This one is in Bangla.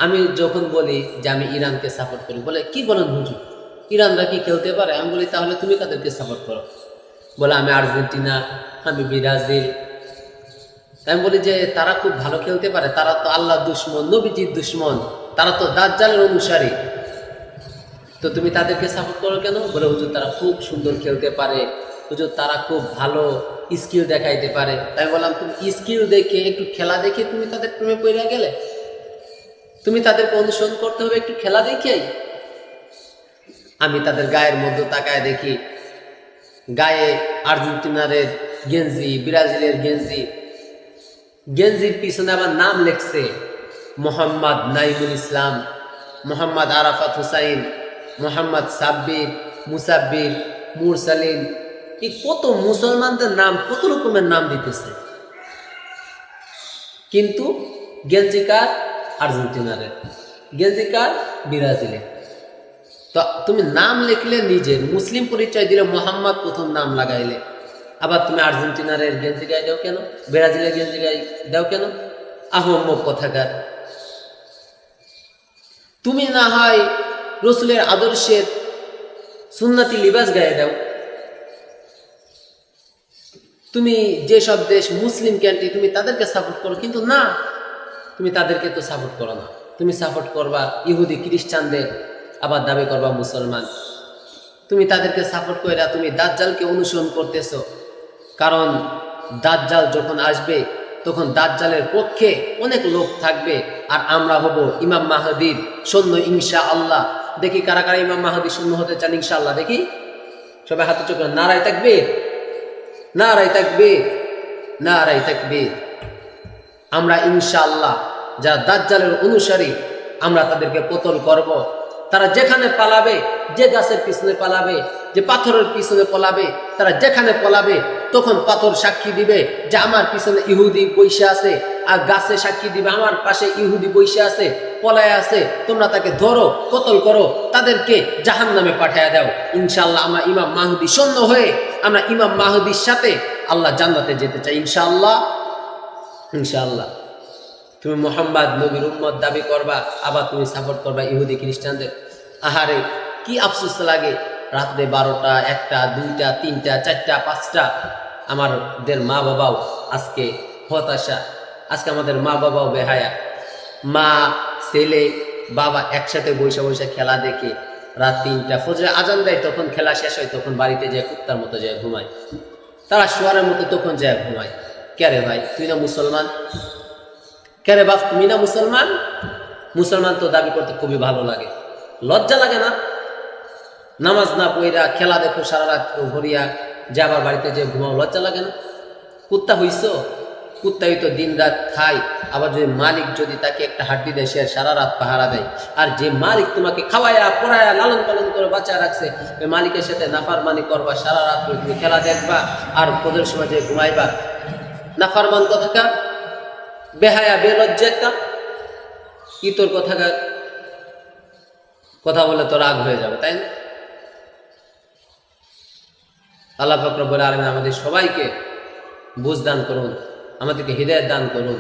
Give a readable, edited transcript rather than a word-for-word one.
আমি যখন বলি যে আমি ইরানকে সাপোর্ট করি, বলে কি বলেন হুজুর, ইরানরা কি খেলতে পারে? আমি বলি তাহলে তুমি কাদেরকে সাপোর্ট করো? বলে আমি আর্জেন্টিনা, আমি ব্রাজিল। আমি বলি যে তারা খুব ভালো খেলতে পারে, তারা তো আল্লাহ দুশ্মন, নবীজির দুশ্মন, তারা তো দাজ্জালের অনুসারী, তো তুমি তাদেরকে সাপোর্ট করো কেন? বলে হুজুর তারা খুব সুন্দর খেলতে পারে, হুজুর তারা খুব ভালো স্কিল দেখাইতে পারে। তাই বললাম তুমি স্কিল দেখে, একটু খেলা দেখে তুমি তাদের প্রেমে পড়ে গেলে? তুমি তাদেরকে অনুসরণ করতে হবে একটু খেলা দেখেই। আমি তাদের গায়ের মধ্যে তাকায় দেখি, গায়ে আর্জেন্টিনারের গেঞ্জি, ব্রাজিলের গেঞ্জি, গেঞ্জির পিছনে আবার নাম লেখছে মোহাম্মদ নাইমুল ইসলাম, মোহাম্মদ আরাফাত হুসাইন, মোহাম্মদ সাব্বির, মুসাব্বির, মুরসালিন, এই কত মুসলমানদের নাম, কত রকমের নাম দিতেছে, কিন্তু গেঞ্জিকার আর্জেন্টিনারের, গেঞ্জিকার ব্রাজিলের। তো তুমি নাম লিখলে, নিজের মুসলিম পরিচয় দিলে মোহাম্মদ প্রথম নাম লাগাইলে, আবার তুমি আর্জেন্টিনারের গেঞ্জি গায়ে দাও কেন? ব্রাজিলের গেঞ্জি গায়ে দাও কেন? আহম্মক কথাকার। তুমি না হয় রসুলের আদর্শের সুন্নতি লিবাস গায়ে দাও। তুমি যেসব দেশ মুসলিম কান্ট্রি তুমি তাদেরকে সাপোর্ট করো, কিন্তু না, তুমি তাদেরকে তো সাপোর্ট করো না। তুমি সাপোর্ট করবা ইহুদি খ্রিস্টানদের, আবার দাবি করবা মুসলমান। তুমি তাদেরকে সাপোর্ট করে তুমি দাজ্জালকে অনুসরণ করতেছো। কারণ দাজ্জাল যখন আসবে তখন দাজ্জালের পক্ষে অনেক লোক থাকবে, আর আমরা হব ইমাম মাহদীর সৈন্য ইনশাআল্লাহ। দেখি কারা কারা ইমাম মাহদী সৈন্য হতে চান ইনশাআল্লাহ? দেখি সবাই হাতে চোখ নারায়ে তাকবীর, নারায়ে তাকবীর, নারায়ে তাকবীর। আমরা ইনশাআল্লাহ যারা দাজ্জালের অনুসারী, আমরা তাদেরকে কতল করব। তারা যেখানে পালাবে, যে গাছের পিছনে পালাবে, যে পাথরের পিছনে পলাবে, তারা যেখানে পলাবে তখন পাথর সাক্ষী দিবে যে আমার পিছনে ইহুদি বইসা আছে, আর গাছে সাক্ষী দিবে আমার পাশে ইহুদি বইসা আছে, পলায় আছে। তোমরা তাকে ধরো, কতল করো, তাদেরকে জাহান্নামে পাঠায়া দাও। ইনশাআল্লাহ আমরা ইমাম মাহদী সৈন্য হয়ে আমরা ইমাম মাহদীর সাথে আল্লাহ জান্নাতে যেতে চাই ইনশাআল্লাহ। ইনশাআল্লাহ তুমি মোহাম্মদ নবীর উম্মত দাবি করবা, আবার তুমি সাপোর্ট করবা ইহুদি খ্রিস্টানদের। আহারে কি আফসোস লাগে, রাত্রে 12টা, 1টা, 2টা, 3টা, 4টা, 5টা আমাদের মা বাবাও আজকে হতাশা, আজকে আমাদের মা বাবাও বেহায়া। মা, ছেলে, বাবা একসাথে বৈশা বৈশা খেলা দেখে রাত 3টা, ফজরে আজান দেয়, তখন খেলা শেষ হয়, তখন বাড়িতে যায় কুত্তার মতো যায় ঘুমায়, তারা শুয়ারের মতো তখন যায় ঘুমায়। কে রে ভাই, তুই না মুসলমান? কে রে বাপ, তুমি না মুসলমান? মুসলমান তো দাবি করতে খুবই ভালো লাগে, লজ্জা লাগে না? নামাজ না পড়া খেলা দেখো সারা রাত ভরিয়া, যে আবার বাড়িতে যে ঘুমাও, লজ্জা লাগে না? কুত্তা হইছ? কুত্তাই তো দিন রাত খায়, আবার যদি মালিক যদি তাকে একটা হাড্ডি দেয়, সে সারা রাত পাহারা দেয়। আর যে মালিক তোমাকে খাওয়ায়া পড়ায়া লালন পালন করে বাচ্চা রাখছে, ওই মালিকের সাথে নাফারমানি করবা, সারা রাত তুমি খেলা দেখবা, আর পদের সময় যে ঘুমাইবা। নাফারমান কথাকার, বেহায়া বেলজ্জা একটা। কি তোর কথাকার? কথা বলে তো রাগ হয়ে যাবে, তাই না? আল্লাহ পাক রব্বুল আলামিন আমাদের সবাইকে বুঝ দান করুন, আমাদেরকে হিদায়াত দান করুন।